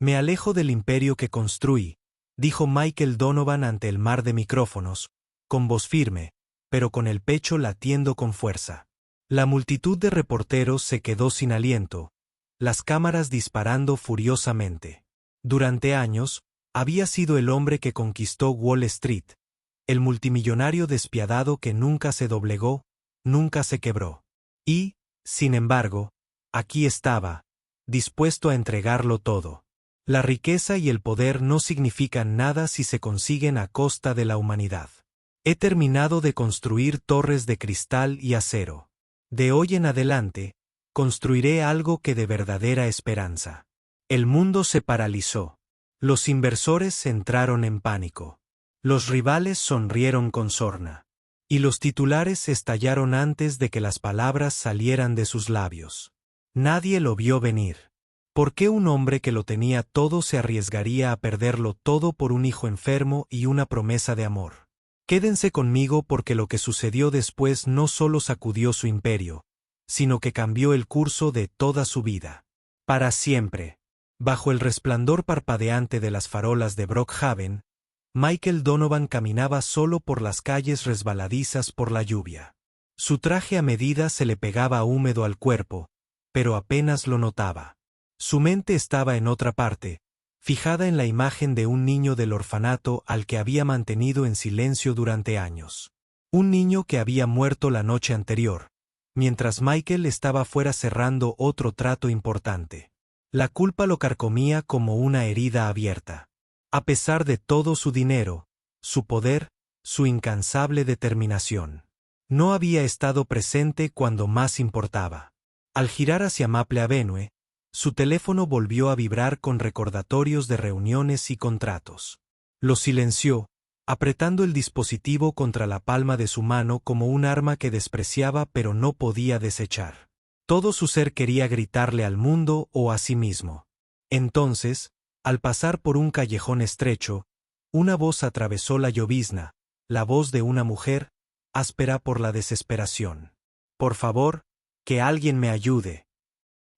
Me alejo del imperio que construí, dijo Michael Donovan ante el mar de micrófonos, con voz firme, pero con el pecho latiendo con fuerza. La multitud de reporteros se quedó sin aliento, las cámaras disparando furiosamente. Durante años, había sido el hombre que conquistó Wall Street, el multimillonario despiadado que nunca se doblegó, nunca se quebró. Y, sin embargo, aquí estaba, dispuesto a entregarlo todo. La riqueza y el poder no significan nada si se consiguen a costa de la humanidad. He terminado de construir torres de cristal y acero. De hoy en adelante, construiré algo que dé verdadera esperanza. El mundo se paralizó. Los inversores entraron en pánico. Los rivales sonrieron con sorna. Y los titulares estallaron antes de que las palabras salieran de sus labios. Nadie lo vio venir. ¿Por qué un hombre que lo tenía todo se arriesgaría a perderlo todo por un hijo enfermo y una promesa de amor? Quédense conmigo porque lo que sucedió después no solo sacudió su imperio, sino que cambió el curso de toda su vida. Para siempre. Bajo el resplandor parpadeante de las farolas de Brookhaven, Michael Donovan caminaba solo por las calles resbaladizas por la lluvia. Su traje a medida se le pegaba húmedo al cuerpo, pero apenas lo notaba. Su mente estaba en otra parte, fijada en la imagen de un niño del orfanato al que había mantenido en silencio durante años. Un niño que había muerto la noche anterior, mientras Michael estaba fuera cerrando otro trato importante. La culpa lo carcomía como una herida abierta. A pesar de todo su dinero, su poder, su incansable determinación. No había estado presente cuando más importaba. Al girar hacia Maple Avenue, su teléfono volvió a vibrar con recordatorios de reuniones y contratos. Lo silenció, apretando el dispositivo contra la palma de su mano como un arma que despreciaba pero no podía desechar. Todo su ser quería gritarle al mundo o a sí mismo. Entonces, al pasar por un callejón estrecho, una voz atravesó la llovizna, la voz de una mujer, áspera por la desesperación. «Por favor, que alguien me ayude».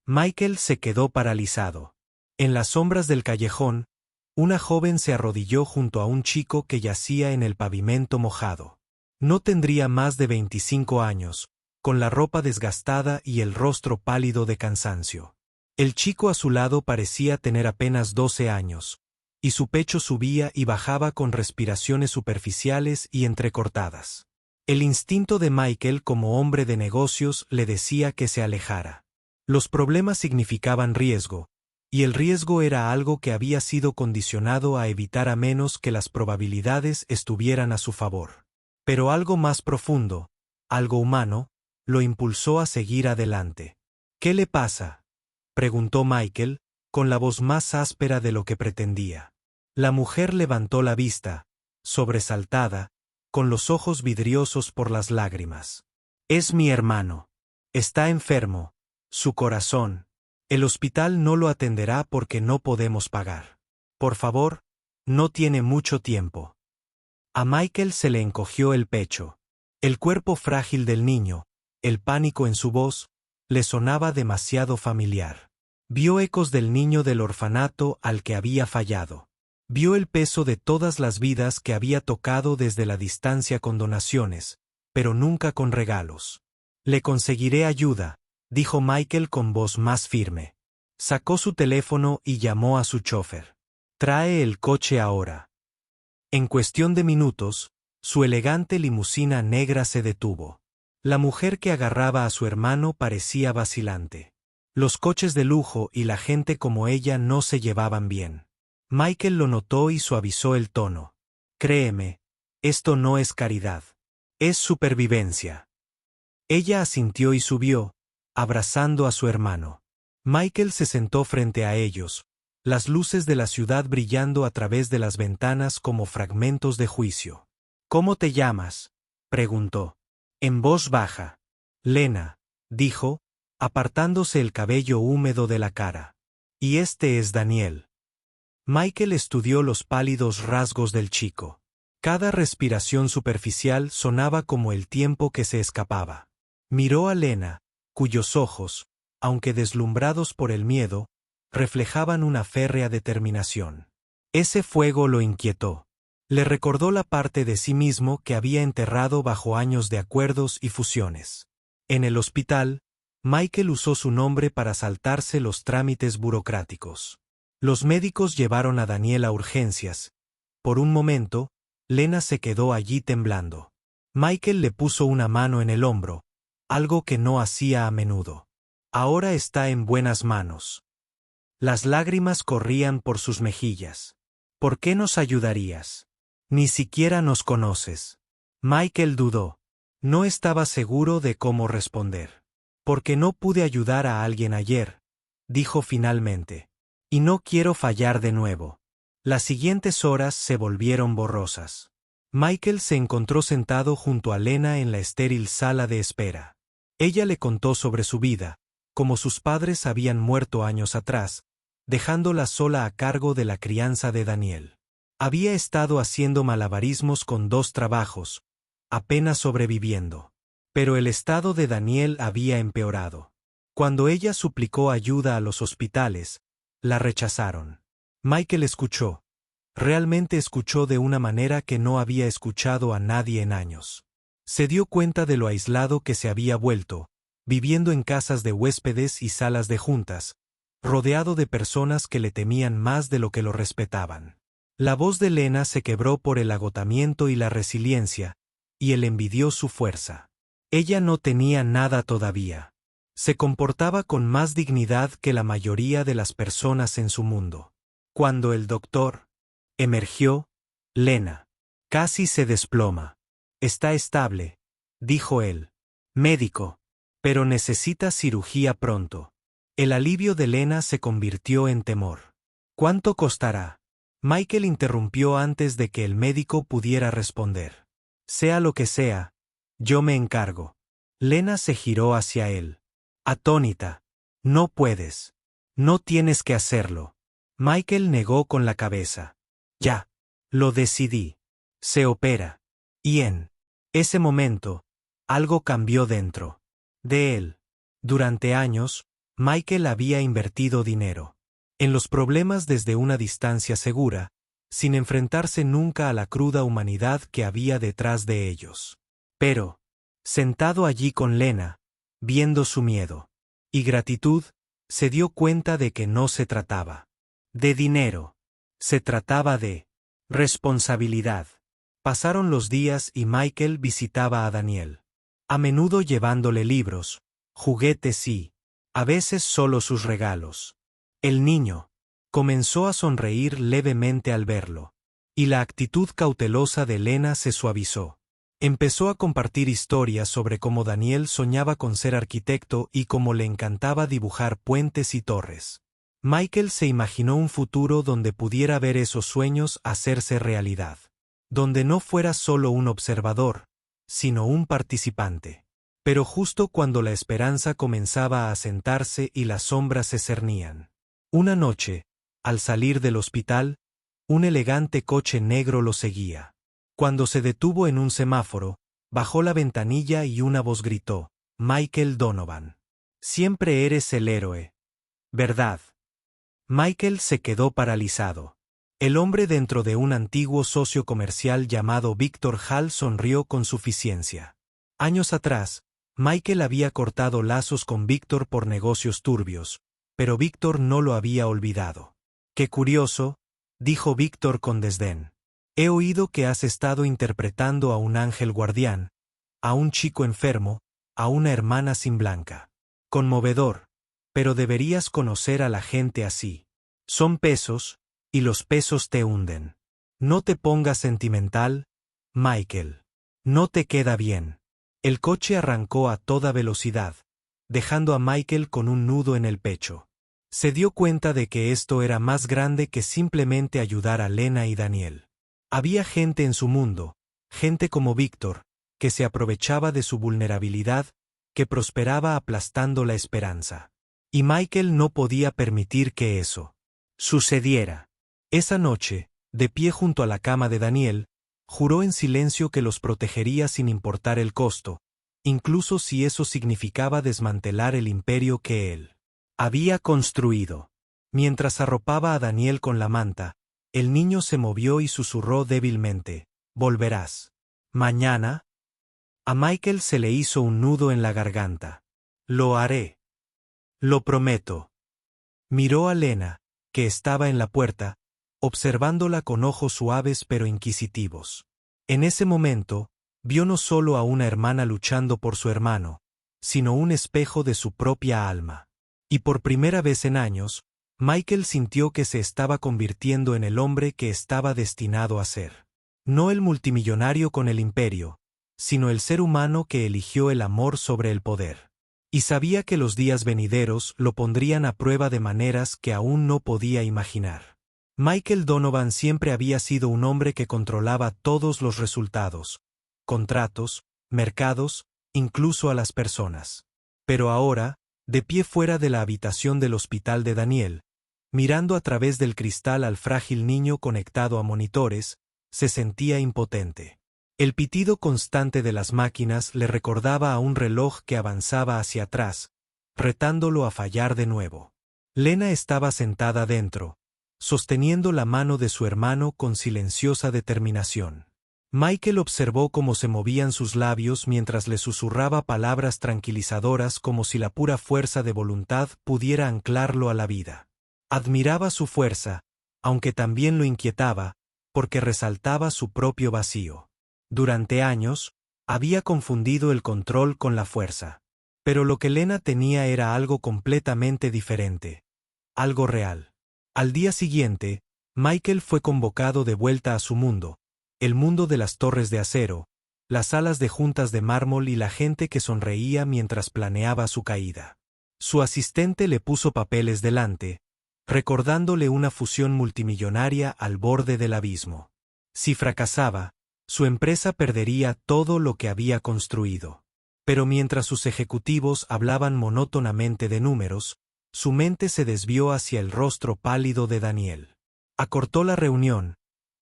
Michael se quedó paralizado. En las sombras del callejón, una joven se arrodilló junto a un chico que yacía en el pavimento mojado. No tendría más de 25 años, con la ropa desgastada y el rostro pálido de cansancio. El chico a su lado parecía tener apenas 12 años, y su pecho subía y bajaba con respiraciones superficiales y entrecortadas. El instinto de Michael como hombre de negocios le decía que se alejara. Los problemas significaban riesgo, y el riesgo era algo que había sido condicionado a evitar a menos que las probabilidades estuvieran a su favor. Pero algo más profundo, algo humano, lo impulsó a seguir adelante. «¿Qué le pasa?», preguntó Michael, con la voz más áspera de lo que pretendía. La mujer levantó la vista, sobresaltada, con los ojos vidriosos por las lágrimas. «Es mi hermano. Está enfermo. Su corazón. El hospital no lo atenderá porque no podemos pagar. Por favor, no tiene mucho tiempo». A Michael se le encogió el pecho. El cuerpo frágil del niño, el pánico en su voz, le sonaba demasiado familiar. Vio ecos del niño del orfanato al que había fallado. Vio el peso de todas las vidas que había tocado desde la distancia con donaciones, pero nunca con regalos. «Le conseguiré ayuda», dijo Michael con voz más firme. Sacó su teléfono y llamó a su chofer. «Trae el coche ahora». En cuestión de minutos, su elegante limusina negra se detuvo. La mujer que agarraba a su hermano parecía vacilante. Los coches de lujo y la gente como ella no se llevaban bien. Michael lo notó y suavizó el tono. «Créeme, esto no es caridad. Es supervivencia». Ella asintió y subió, abrazando a su hermano. Michael se sentó frente a ellos, las luces de la ciudad brillando a través de las ventanas como fragmentos de juicio. «¿Cómo te llamas?», preguntó. En voz baja. «Lena», dijo, apartándose el cabello húmedo de la cara. «Y este es Daniel». Michael estudió los pálidos rasgos del chico. Cada respiración superficial sonaba como el tiempo que se escapaba. Miró a Lena, cuyos ojos, aunque deslumbrados por el miedo, reflejaban una férrea determinación. Ese fuego lo inquietó. Le recordó la parte de sí mismo que había enterrado bajo años de acuerdos y fusiones. En el hospital, Michael usó su nombre para saltarse los trámites burocráticos. Los médicos llevaron a Daniel a urgencias. Por un momento, Lena se quedó allí temblando. Michael le puso una mano en el hombro, algo que no hacía a menudo. Ahora está en buenas manos. Las lágrimas corrían por sus mejillas. ¿Por qué nos ayudarías? Ni siquiera nos conoces. Michael dudó. No estaba seguro de cómo responder. Porque no pude ayudar a alguien ayer, dijo finalmente. Y no quiero fallar de nuevo. Las siguientes horas se volvieron borrosas. Michael se encontró sentado junto a Lena en la estéril sala de espera. Ella le contó sobre su vida, como sus padres habían muerto años atrás, dejándola sola a cargo de la crianza de Daniel. Había estado haciendo malabarismos con 2 trabajos, apenas sobreviviendo. Pero el estado de Daniel había empeorado. Cuando ella suplicó ayuda a los hospitales, la rechazaron. Michael escuchó. Realmente escuchó de una manera que no había escuchado a nadie en años. Se dio cuenta de lo aislado que se había vuelto, viviendo en casas de huéspedes y salas de juntas, rodeado de personas que le temían más de lo que lo respetaban. La voz de Lena se quebró por el agotamiento y la resiliencia, y él envidió su fuerza. Ella no tenía nada todavía. Se comportaba con más dignidad que la mayoría de las personas en su mundo. Cuando el doctor emergió, Lena casi se desploma. Está estable, dijo él. Médico, pero necesita cirugía pronto. El alivio de Lena se convirtió en temor. ¿Cuánto costará? Michael interrumpió antes de que el médico pudiera responder. Sea lo que sea, yo me encargo. Lena se giró hacia él. Atónita. No puedes. No tienes que hacerlo. Michael negó con la cabeza. Ya. Lo decidí. Se opera. Y en ese momento, algo cambió dentro de él. Durante años, Michael había invertido dinero en los problemas desde una distancia segura, sin enfrentarse nunca a la cruda humanidad que había detrás de ellos. Pero, sentado allí con Lena, viendo su miedo y gratitud, se dio cuenta de que no se trataba de dinero. Se trataba de responsabilidad. Pasaron los días y Michael visitaba a Daniel. A menudo llevándole libros, juguetes y, a veces solo sus regalos. El niño comenzó a sonreír levemente al verlo, y la actitud cautelosa de Lena se suavizó. Empezó a compartir historias sobre cómo Daniel soñaba con ser arquitecto y cómo le encantaba dibujar puentes y torres. Michael se imaginó un futuro donde pudiera ver esos sueños hacerse realidad. Donde no fuera solo un observador, sino un participante. Pero justo cuando la esperanza comenzaba a asentarse y las sombras se cernían. Una noche, al salir del hospital, un elegante coche negro lo seguía. Cuando se detuvo en un semáforo, bajó la ventanilla y una voz gritó: Michael Donovan. Siempre eres el héroe, ¿verdad? Michael se quedó paralizado. El hombre dentro de un antiguo socio comercial llamado Víctor Hall sonrió con suficiencia. Años atrás, Michael había cortado lazos con Víctor por negocios turbios, pero Víctor no lo había olvidado. Qué curioso, dijo Víctor con desdén. He oído que has estado interpretando a un ángel guardián, a un chico enfermo, a una hermana sin blanca. Conmovedor, pero deberías conocer a la gente así. Son pesos, y los pesos te hunden. No te pongas sentimental, Michael. No te queda bien. El coche arrancó a toda velocidad, dejando a Michael con un nudo en el pecho. Se dio cuenta de que esto era más grande que simplemente ayudar a Lena y Daniel. Había gente en su mundo, gente como Víctor, que se aprovechaba de su vulnerabilidad, que prosperaba aplastando la esperanza. Y Michael no podía permitir que eso sucediera. Esa noche, de pie junto a la cama de Daniel, juró en silencio que los protegería sin importar el costo, incluso si eso significaba desmantelar el imperio que él había construido. Mientras arropaba a Daniel con la manta, el niño se movió y susurró débilmente, «¿Volverás mañana?» A Michael se le hizo un nudo en la garganta. «Lo haré. Lo prometo». Miró a Lena, que estaba en la puerta, observándola con ojos suaves pero inquisitivos. En ese momento, vio no solo a una hermana luchando por su hermano, sino un espejo de su propia alma. Y por primera vez en años, Michael sintió que se estaba convirtiendo en el hombre que estaba destinado a ser. No el multimillonario con el imperio, sino el ser humano que eligió el amor sobre el poder. Y sabía que los días venideros lo pondrían a prueba de maneras que aún no podía imaginar. Michael Donovan siempre había sido un hombre que controlaba todos los resultados, contratos, mercados, incluso a las personas. Pero ahora, de pie fuera de la habitación del hospital de Daniel, mirando a través del cristal al frágil niño conectado a monitores, se sentía impotente. El pitido constante de las máquinas le recordaba a un reloj que avanzaba hacia atrás, retándolo a fallar de nuevo. Lena estaba sentada dentro, sosteniendo la mano de su hermano con silenciosa determinación. Michael observó cómo se movían sus labios mientras le susurraba palabras tranquilizadoras como si la pura fuerza de voluntad pudiera anclarlo a la vida. Admiraba su fuerza, aunque también lo inquietaba, porque resaltaba su propio vacío. Durante años, había confundido el control con la fuerza. Pero lo que Lena tenía era algo completamente diferente. Algo real. Al día siguiente, Michael fue convocado de vuelta a su mundo, el mundo de las torres de acero, las salas de juntas de mármol y la gente que sonreía mientras planeaba su caída. Su asistente le puso papeles delante, recordándole una fusión multimillonaria al borde del abismo. Si fracasaba, su empresa perdería todo lo que había construido. Pero mientras sus ejecutivos hablaban monótonamente de números, su mente se desvió hacia el rostro pálido de Daniel. Acortó la reunión,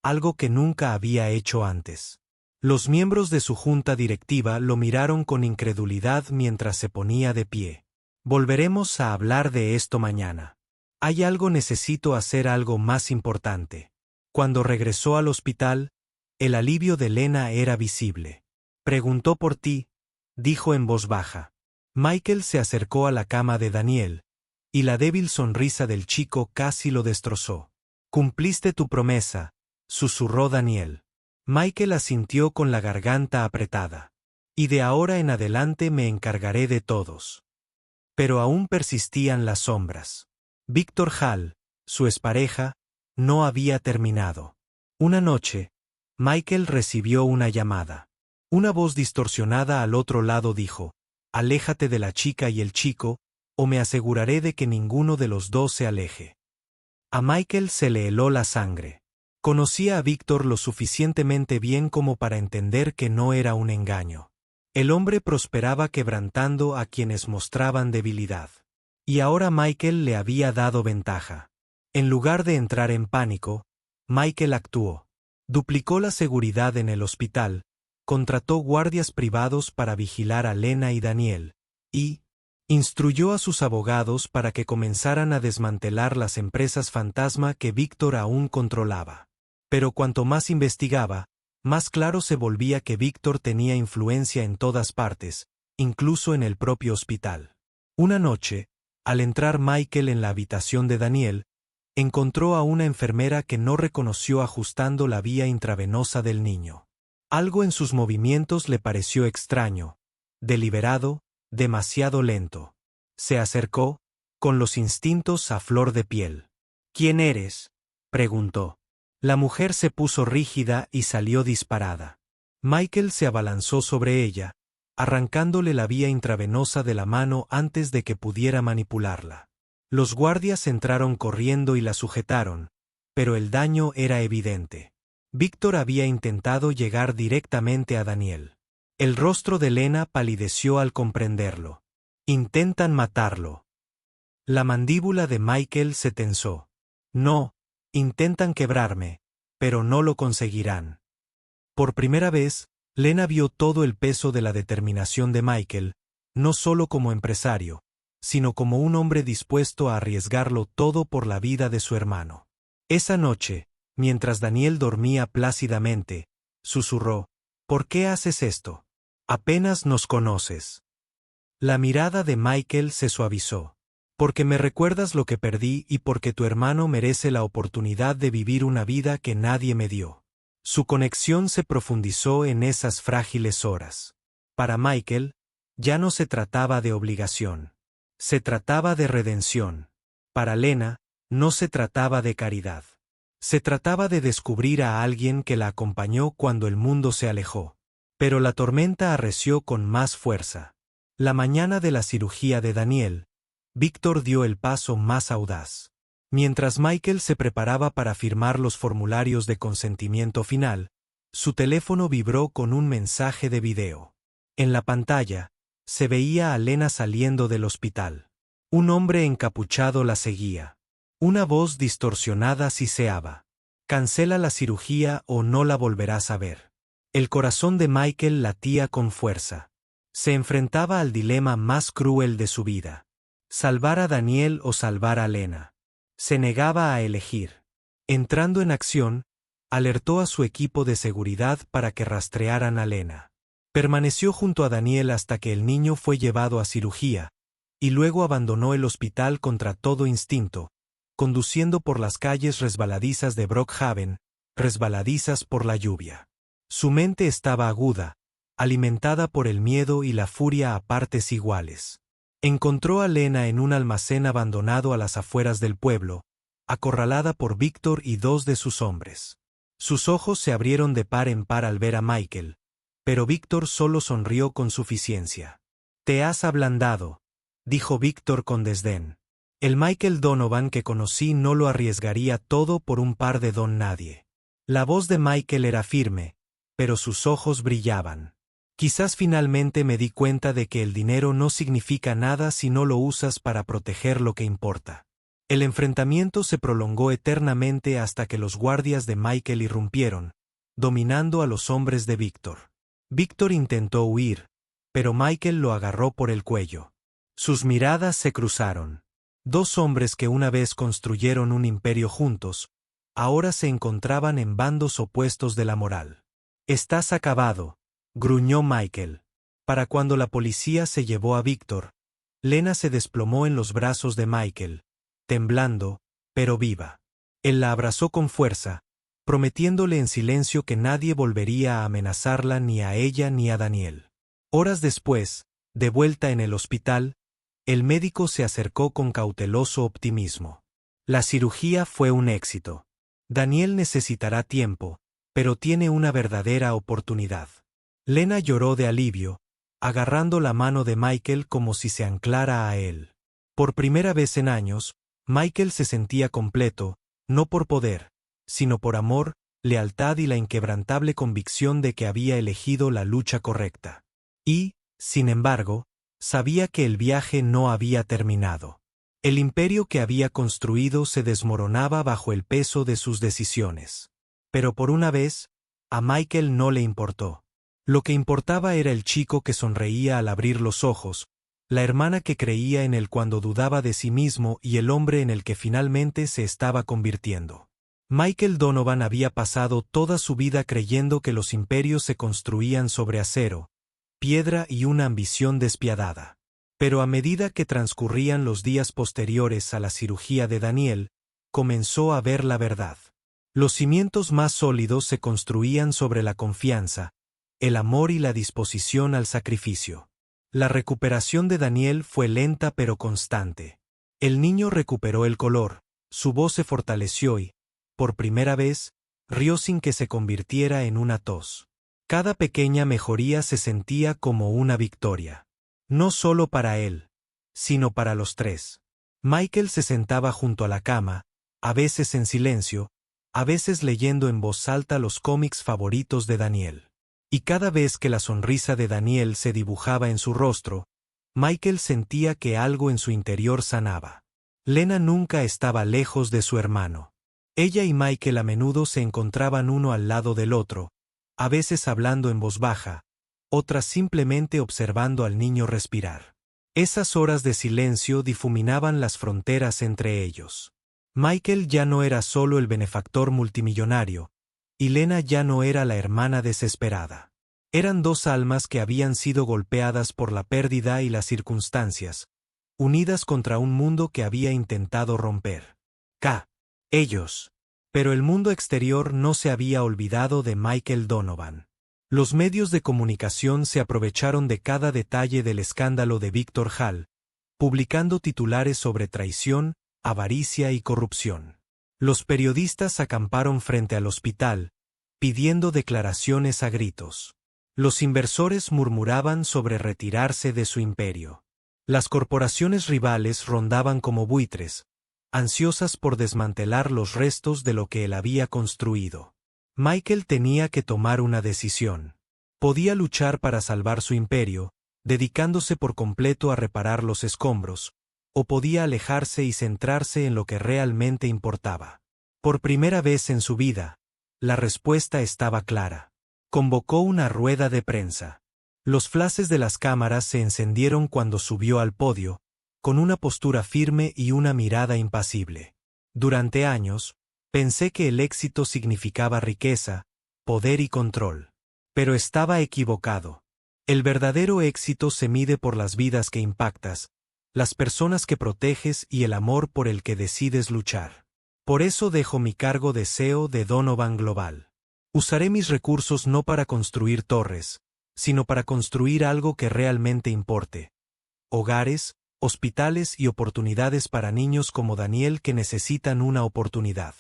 algo que nunca había hecho antes. Los miembros de su junta directiva lo miraron con incredulidad mientras se ponía de pie. Volveremos a hablar de esto mañana. Necesito hacer algo más importante. Cuando regresó al hospital, el alivio de Lena era visible. Preguntó por ti, dijo en voz baja. Michael se acercó a la cama de Daniel, y la débil sonrisa del chico casi lo destrozó. Cumpliste tu promesa, susurró Daniel. Michael asintió con la garganta apretada. Y de ahora en adelante me encargaré de todos. Pero aún persistían las sombras. Víctor Hall, su expareja, no había terminado. Una noche, Michael recibió una llamada. Una voz distorsionada al otro lado dijo, «Aléjate de la chica y el chico, o me aseguraré de que ninguno de los dos se aleje». A Michael se le heló la sangre. Conocía a Víctor lo suficientemente bien como para entender que no era un engaño. El hombre prosperaba quebrantando a quienes mostraban debilidad. Y ahora Michael le había dado ventaja. En lugar de entrar en pánico, Michael actuó. Duplicó la seguridad en el hospital, contrató guardias privados para vigilar a Lena y Daniel, y instruyó a sus abogados para que comenzaran a desmantelar las empresas fantasma que Víctor aún controlaba. Pero cuanto más investigaba, más claro se volvía que Víctor tenía influencia en todas partes, incluso en el propio hospital. Una noche, al entrar Michael en la habitación de Daniel, encontró a una enfermera que no reconoció ajustando la vía intravenosa del niño. Algo en sus movimientos le pareció extraño, deliberado, demasiado lento. Se acercó, con los instintos a flor de piel. «¿Quién eres?», preguntó. La mujer se puso rígida y salió disparada. Michael se abalanzó sobre ella, arrancándole la vía intravenosa de la mano antes de que pudiera manipularla. Los guardias entraron corriendo y la sujetaron, pero el daño era evidente. Víctor había intentado llegar directamente a Daniel. El rostro de Lena palideció al comprenderlo. «Intentan matarlo». La mandíbula de Michael se tensó. «No, intentan quebrarme, pero no lo conseguirán». Por primera vez, Lena vio todo el peso de la determinación de Michael, no solo como empresario, sino como un hombre dispuesto a arriesgarlo todo por la vida de su hermano. Esa noche, mientras Daniel dormía plácidamente, susurró: «¿Por qué haces esto? Apenas nos conoces». La mirada de Michael se suavizó. «Porque me recuerdas lo que perdí y porque tu hermano merece la oportunidad de vivir una vida que nadie me dio». Su conexión se profundizó en esas frágiles horas. Para Michael, ya no se trataba de obligación. Se trataba de redención. Para Lena, no se trataba de caridad. Se trataba de descubrir a alguien que la acompañó cuando el mundo se alejó. Pero la tormenta arreció con más fuerza. La mañana de la cirugía de Daniel, Víctor dio el paso más audaz. Mientras Michael se preparaba para firmar los formularios de consentimiento final, su teléfono vibró con un mensaje de video. En la pantalla, se veía a Lena saliendo del hospital. Un hombre encapuchado la seguía. Una voz distorsionada siseaba: «Cancela la cirugía o no la volverás a ver». El corazón de Michael latía con fuerza. Se enfrentaba al dilema más cruel de su vida: salvar a Daniel o salvar a Lena. Se negaba a elegir. Entrando en acción, alertó a su equipo de seguridad para que rastrearan a Lena. Permaneció junto a Daniel hasta que el niño fue llevado a cirugía, y luego abandonó el hospital contra todo instinto, conduciendo por las calles resbaladizas de Brookhaven, resbaladizas por la lluvia. Su mente estaba aguda, alimentada por el miedo y la furia a partes iguales. Encontró a Lena en un almacén abandonado a las afueras del pueblo, acorralada por Víctor y dos de sus hombres. Sus ojos se abrieron de par en par al ver a Michael, pero Víctor solo sonrió con suficiencia. «Te has ablandado», dijo Víctor con desdén. El Michael Donovan que conocí no lo arriesgaría todo por un par de don nadie. La voz de Michael era firme, pero sus ojos brillaban. «Quizás finalmente me di cuenta de que el dinero no significa nada si no lo usas para proteger lo que importa». El enfrentamiento se prolongó eternamente hasta que los guardias de Michael irrumpieron, dominando a los hombres de Víctor. Víctor intentó huir, pero Michael lo agarró por el cuello. Sus miradas se cruzaron. Dos hombres que una vez construyeron un imperio juntos, ahora se encontraban en bandos opuestos de la moral. «Estás acabado», gruñó Michael. Para cuando la policía se llevó a Víctor, Lena se desplomó en los brazos de Michael, temblando, pero viva. Él la abrazó con fuerza, prometiéndole en silencio que nadie volvería a amenazarla ni a ella ni a Daniel. Horas después, de vuelta en el hospital, el médico se acercó con cauteloso optimismo. La cirugía fue un éxito. Daniel necesitará tiempo, pero tiene una verdadera oportunidad. Lena lloró de alivio, agarrando la mano de Michael como si se anclara a él. Por primera vez en años, Michael se sentía completo, no por poder, sino por amor, lealtad y la inquebrantable convicción de que había elegido la lucha correcta. Y, sin embargo, sabía que el viaje no había terminado. El imperio que había construido se desmoronaba bajo el peso de sus decisiones. Pero por una vez, a Michael no le importó. Lo que importaba era el chico que sonreía al abrir los ojos, la hermana que creía en él cuando dudaba de sí mismo y el hombre en el que finalmente se estaba convirtiendo. Michael Donovan había pasado toda su vida creyendo que los imperios se construían sobre acero, piedra y una ambición despiadada. Pero a medida que transcurrían los días posteriores a la cirugía de Daniel, comenzó a ver la verdad. Los cimientos más sólidos se construían sobre la confianza, el amor y la disposición al sacrificio. La recuperación de Daniel fue lenta pero constante. El niño recuperó el color, su voz se fortaleció y, por primera vez, rió sin que se convirtiera en una tos. Cada pequeña mejoría se sentía como una victoria. No solo para él, sino para los tres. Michael se sentaba junto a la cama, a veces en silencio, a veces leyendo en voz alta los cómics favoritos de Daniel. Y cada vez que la sonrisa de Daniel se dibujaba en su rostro, Michael sentía que algo en su interior sanaba. Lena nunca estaba lejos de su hermano. Ella y Michael a menudo se encontraban uno al lado del otro, a veces hablando en voz baja, otras simplemente observando al niño respirar. Esas horas de silencio difuminaban las fronteras entre ellos. Michael ya no era solo el benefactor multimillonario, y Lena ya no era la hermana desesperada. Eran dos almas que habían sido golpeadas por la pérdida y las circunstancias, unidas contra un mundo que había intentado romper. Ellos. Pero el mundo exterior no se había olvidado de Michael Donovan. Los medios de comunicación se aprovecharon de cada detalle del escándalo de Victor Hall, publicando titulares sobre traición, avaricia y corrupción. Los periodistas acamparon frente al hospital, pidiendo declaraciones a gritos. Los inversores murmuraban sobre retirarse de su imperio. Las corporaciones rivales rondaban como buitres, ansiosas por desmantelar los restos de lo que él había construido. Michael tenía que tomar una decisión. Podía luchar para salvar su imperio, dedicándose por completo a reparar los escombros, o podía alejarse y centrarse en lo que realmente importaba. Por primera vez en su vida, la respuesta estaba clara. Convocó una rueda de prensa. Los flashes de las cámaras se encendieron cuando subió al podio, con una postura firme y una mirada impasible. Durante años, pensé que el éxito significaba riqueza, poder y control. Pero estaba equivocado. El verdadero éxito se mide por las vidas que impactas, las personas que proteges y el amor por el que decides luchar. Por eso dejo mi cargo de CEO de Donovan Global. Usaré mis recursos no para construir torres, sino para construir algo que realmente importe. Hogares, hospitales y oportunidades para niños como Daniel que necesitan una oportunidad.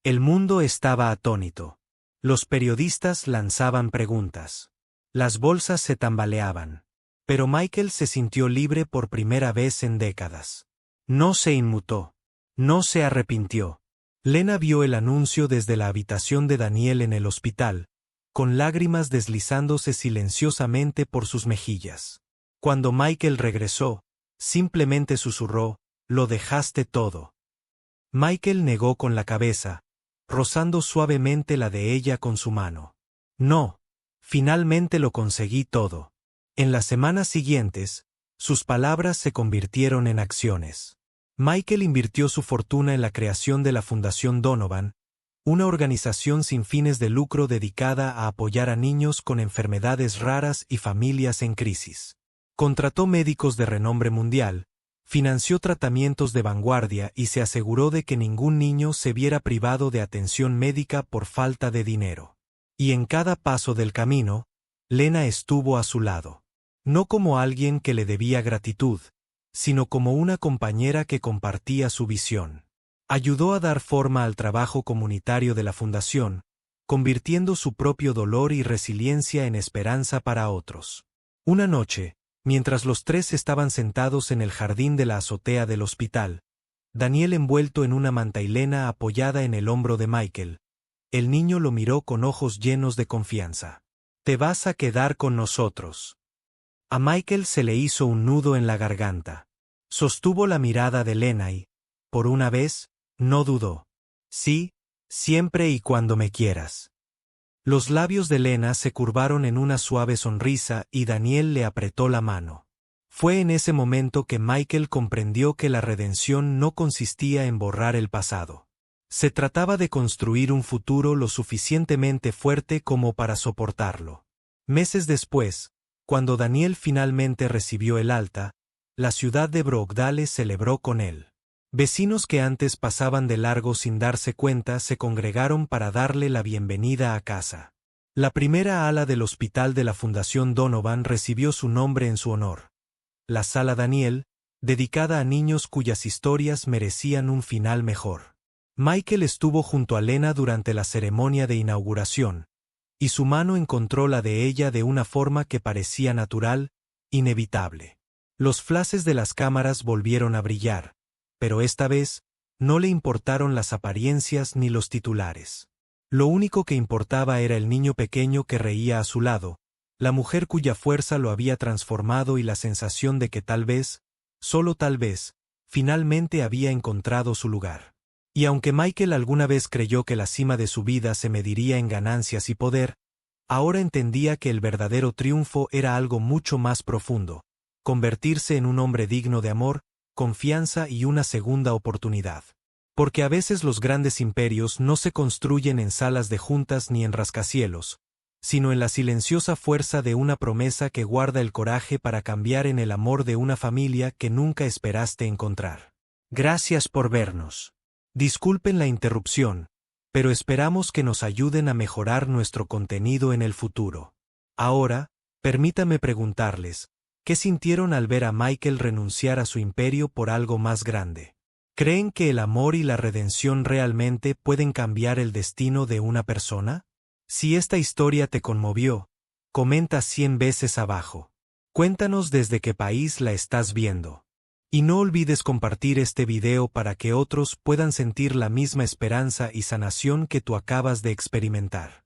El mundo estaba atónito. Los periodistas lanzaban preguntas. Las bolsas se tambaleaban. Pero Michael se sintió libre por primera vez en décadas. No se inmutó. No se arrepintió. Lena vio el anuncio desde la habitación de Daniel en el hospital, con lágrimas deslizándose silenciosamente por sus mejillas. Cuando Michael regresó, simplemente susurró, «Lo dejaste todo». Michael negó con la cabeza, rozando suavemente la de ella con su mano. «No, finalmente lo conseguí todo». En las semanas siguientes, sus palabras se convirtieron en acciones. Michael invirtió su fortuna en la creación de la Fundación Donovan, una organización sin fines de lucro dedicada a apoyar a niños con enfermedades raras y familias en crisis. Contrató médicos de renombre mundial, financió tratamientos de vanguardia y se aseguró de que ningún niño se viera privado de atención médica por falta de dinero. Y en cada paso del camino, Lena estuvo a su lado. No como alguien que le debía gratitud, sino como una compañera que compartía su visión. Ayudó a dar forma al trabajo comunitario de la fundación, convirtiendo su propio dolor y resiliencia en esperanza para otros. Una noche, mientras los tres estaban sentados en el jardín de la azotea del hospital, Daniel envuelto en una manta y Lena apoyada en el hombro de Michael, el niño lo miró con ojos llenos de confianza. «Te vas a quedar con nosotros». A Michael se le hizo un nudo en la garganta. Sostuvo la mirada de Lena y, por una vez, no dudó. «Sí, siempre y cuando me quieras». Los labios de Lena se curvaron en una suave sonrisa y Daniel le apretó la mano. Fue en ese momento que Michael comprendió que la redención no consistía en borrar el pasado. Se trataba de construir un futuro lo suficientemente fuerte como para soportarlo. Meses después, cuando Daniel finalmente recibió el alta, la ciudad de Brookdale celebró con él. Vecinos que antes pasaban de largo sin darse cuenta se congregaron para darle la bienvenida a casa. La primera ala del hospital de la Fundación Donovan recibió su nombre en su honor. La Sala Daniel, dedicada a niños cuyas historias merecían un final mejor. Michael estuvo junto a Lena durante la ceremonia de inauguración, y su mano encontró la de ella de una forma que parecía natural, inevitable. Los flashes de las cámaras volvieron a brillar, pero esta vez, no le importaron las apariencias ni los titulares. Lo único que importaba era el niño pequeño que reía a su lado, la mujer cuya fuerza lo había transformado y la sensación de que tal vez, solo tal vez, finalmente había encontrado su lugar. Y aunque Michael alguna vez creyó que la cima de su vida se mediría en ganancias y poder, ahora entendía que el verdadero triunfo era algo mucho más profundo, convertirse en un hombre digno de amor, confianza y una segunda oportunidad. Porque a veces los grandes imperios no se construyen en salas de juntas ni en rascacielos, sino en la silenciosa fuerza de una promesa que guarda el coraje para cambiar en el amor de una familia que nunca esperaste encontrar. Gracias por vernos. Disculpen la interrupción, pero esperamos que nos ayuden a mejorar nuestro contenido en el futuro. Ahora, permítame preguntarles, ¿qué sintieron al ver a Michael renunciar a su imperio por algo más grande? ¿Creen que el amor y la redención realmente pueden cambiar el destino de una persona? Si esta historia te conmovió, comenta 100 veces abajo. Cuéntanos desde qué país la estás viendo. Y no olvides compartir este video para que otros puedan sentir la misma esperanza y sanación que tú acabas de experimentar.